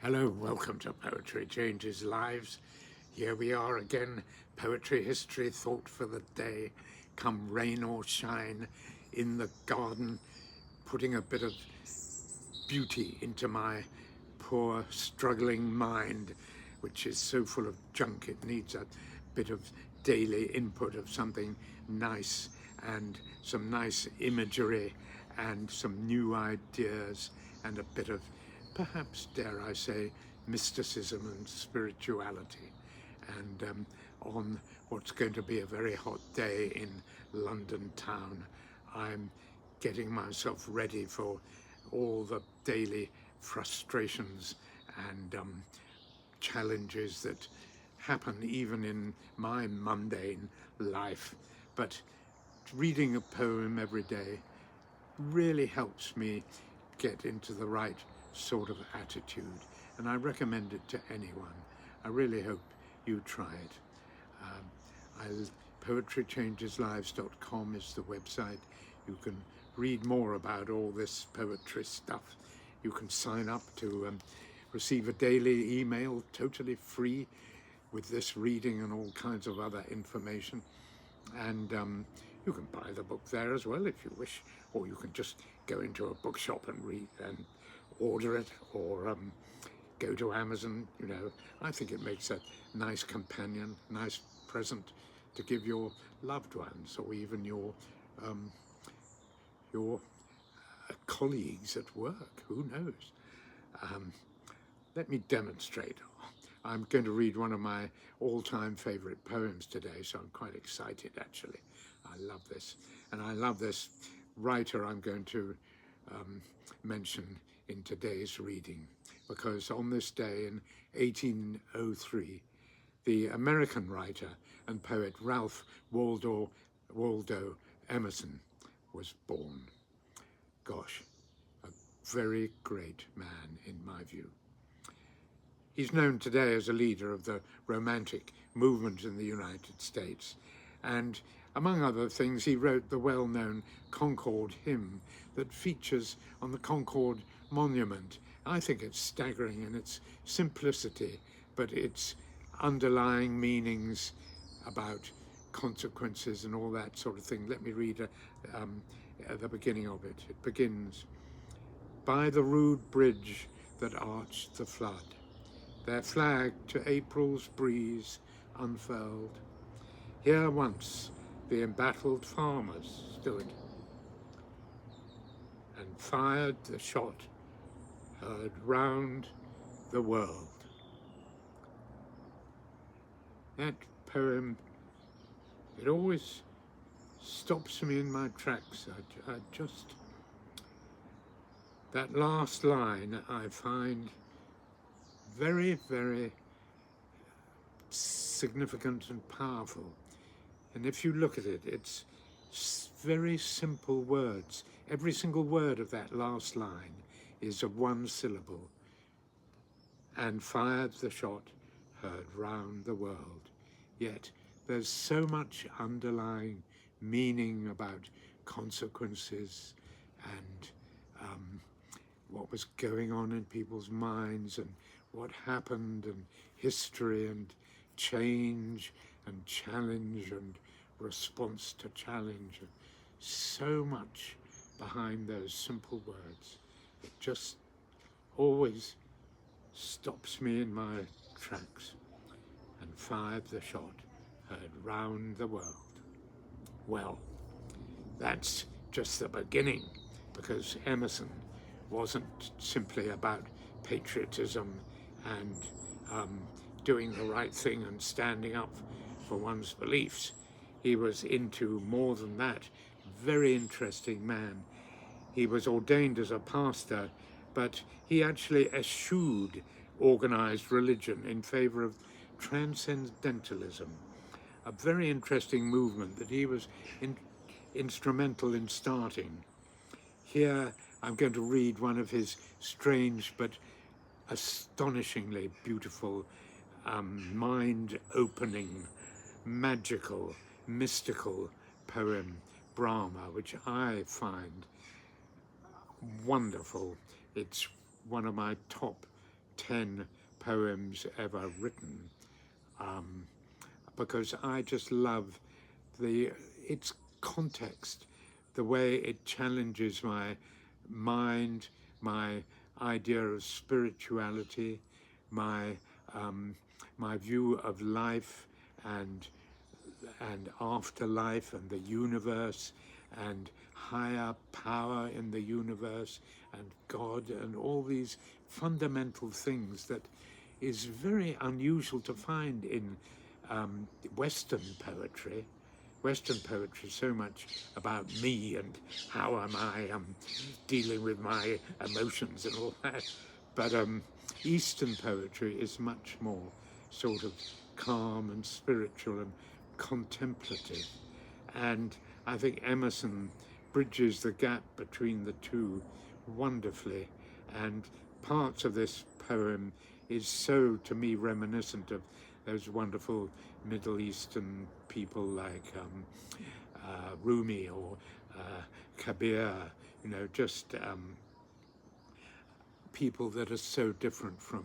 Hello, welcome to Poetry Changes Lives. Here we are again, poetry, history, thought for the day, come rain or shine, in the garden, putting a bit of beauty into my poor, struggling mind, which is so full of junk. It needs a bit of daily input of something nice and some nice imagery and some new ideas and a bit of, perhaps, dare I say, mysticism and spirituality. And on what's going to be a very hot day in London town, I'm getting myself ready for all the daily frustrations and challenges that happen even in my mundane life. But reading a poem every day really helps me get into the right sort of attitude, and I recommend it to anyone. I really hope you try it. poetrychangeslives.com is the website. You can read more about all this poetry stuff. You can sign up to receive a daily email totally free with this reading and all kinds of other information. And you can buy the book there as well if you wish, or you can just go into a bookshop and read and order it, or go to Amazon. You know, I think it makes a nice companion, nice present to give your loved ones, or even your colleagues at work. Who knows? Let me demonstrate. I'm going to read one of my all-time favorite poems today, so I'm quite excited, actually. I love this. And I love this writer I'm going to mention in today's reading, because on this day in 1803, the American writer and poet Ralph Waldo Emerson was born. Gosh, a very great man in my view. He's known today as a leader of the Romantic movement in the United States, and among other things he wrote the well-known Concord hymn that features on the Concord Monument. I think it's staggering in its simplicity, but its underlying meanings about consequences and all that sort of thing. Let me read at the beginning of it. It begins, "By the rude bridge that arched the flood, their flag to April's breeze unfurled, here once the embattled farmers stood, and fired the shot heard round the world." That poem, it always stops me in my tracks. I just, that last line I find very, very significant and powerful. And if you look at it, it's very simple words. Every single word of that last line is of one syllable. And fired the shot heard round the world. Yet there's so much underlying meaning about consequences and what was going on in people's minds and what happened, and history and change and challenge and response to challenge. So much behind those simple words. It just always stops me in my tracks. And fired the shot heard round the world. Well, that's just the beginning, because Emerson wasn't simply about patriotism and doing the right thing and standing up for one's beliefs. He was into more than that. Very interesting man. He was ordained as a pastor, but he actually eschewed organized religion in favor of transcendentalism, a very interesting movement that he was instrumental in starting. Here I'm going to read one of his strange but astonishingly beautiful, mind-opening, magical, mystical poem, Brahma, which I find wonderful. It's one of my top 10 poems ever written, because I just love its context, the way it challenges my mind, my idea of spirituality, my my view of life and afterlife and the universe and higher power in the universe and God and all these fundamental things that is very unusual to find in Western poetry. Western poetry is so much about me and how am I dealing with my emotions and all that. But Eastern poetry is much more sort of calm and spiritual and contemplative. And I think Emerson bridges the gap between the two wonderfully. And parts of this poem is so, to me, reminiscent of those wonderful Middle Eastern people like Rumi or Kabir, you know, just people that are so different from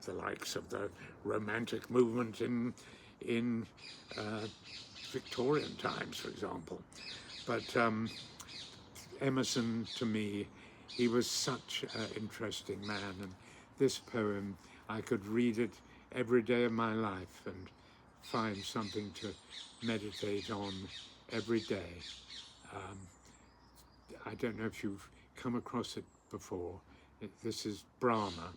the likes of the Romantic movement in Victorian times, for example. But Emerson, to me, he was such an interesting man, and this poem, I could read it every day of my life and find something to meditate on every day. I don't know if you've come across it before. This is Brahma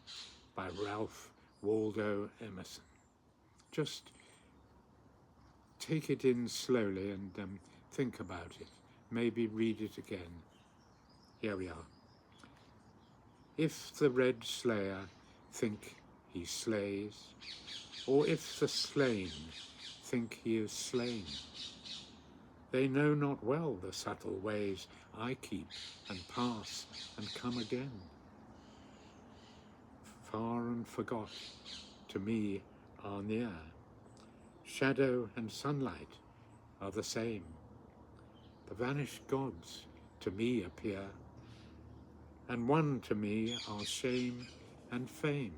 by Ralph Waldo Emerson. Just take it in slowly and think about it. Maybe read it again. Here we are. If the red slayer think he slays, or if the slain think he is slain, they know not well the subtle ways I keep and pass and come again. Far and forgot to me are near. Shadow and sunlight are the same. The vanished gods to me appear, and one to me are shame and fame.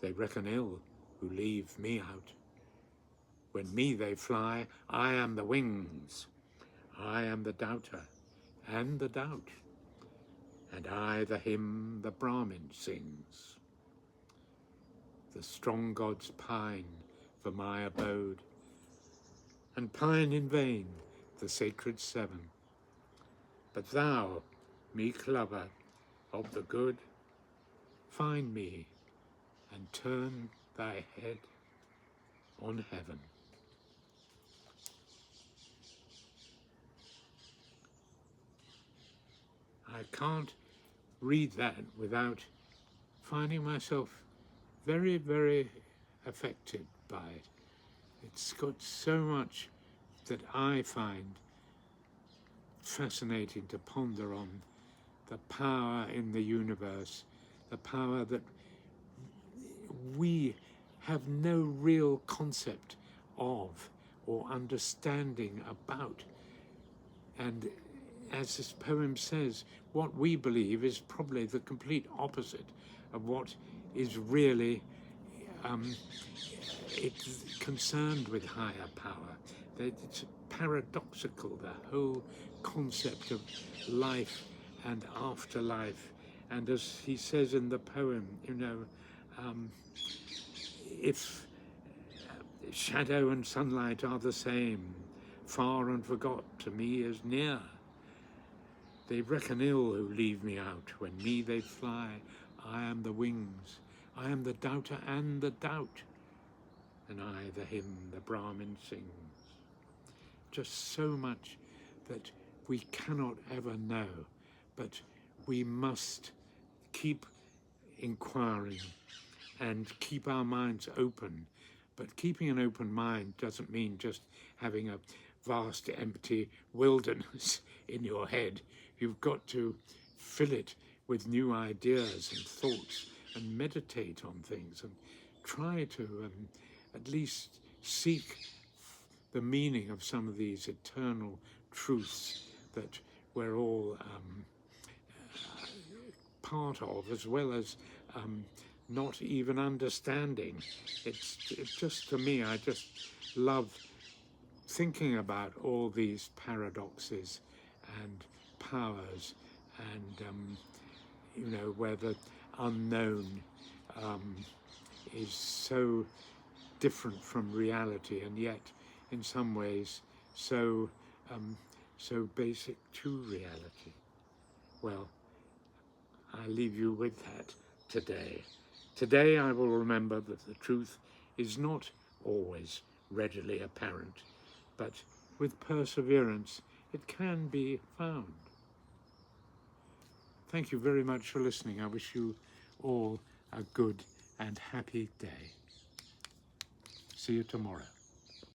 They reckon ill who leave me out. When me they fly, I am the wings. I am the doubter and the doubt, and I the hymn the Brahmin sings. The strong gods pine for my abode, and pine in vain the sacred seven. But thou, meek lover of the good, find me and turn thy head on heaven. I can't read that without finding myself very, very affected by it. It's got so much that I find fascinating to ponder on: the power in the universe, the power that we have no real concept of or understanding about. And as this poem says, what we believe is probably the complete opposite of what is really it's concerned with higher power. It's paradoxical, the whole concept of life and afterlife. And as he says in the poem, you know, if shadow and sunlight are the same, far and forgot to me is near. They reckon ill who leave me out. When me they fly, I am the wings. I am the doubter and the doubt, and I the hymn the Brahmin sings. Just so much that we cannot ever know, but we must keep inquiring and keep our minds open. But keeping an open mind doesn't mean just having a vast empty wilderness in your head. You've got to fill it with new ideas and thoughts and meditate on things and try to at least seek the meaning of some of these eternal truths that we're all part of, as well as not even understanding. It's just, to me, I just love thinking about all these paradoxes and powers, and you know, where the unknown is so different from reality, and yet in some ways so so basic to reality. Well, I leave you with that today. Today I will remember that the truth is not always readily apparent, but with perseverance it can be found. Thank you very much for listening. I wish you all a good and happy day. See you tomorrow.